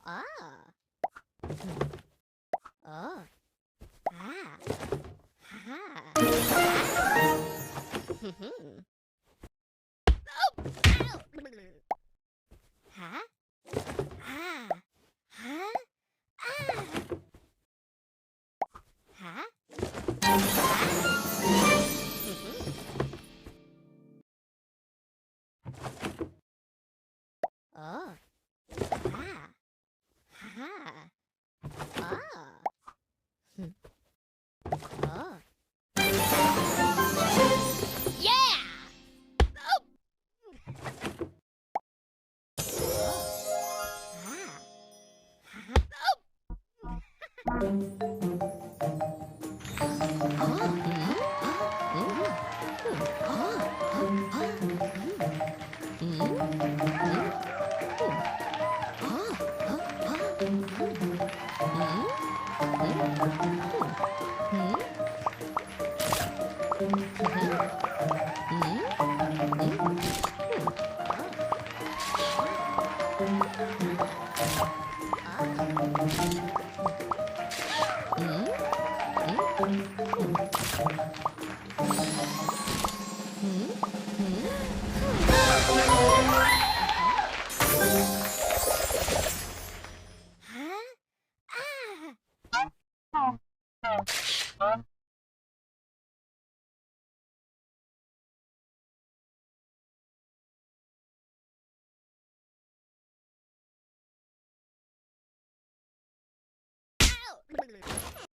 Ah. Oh. Ah. Ha. Hmm. Oh. Ow. Ha. Ah. Ha. Ah. Ha. Mhm. Oh. Ah. Ha. Ah. Hmm. Oh. Yeah! Oh! Ah. Ow!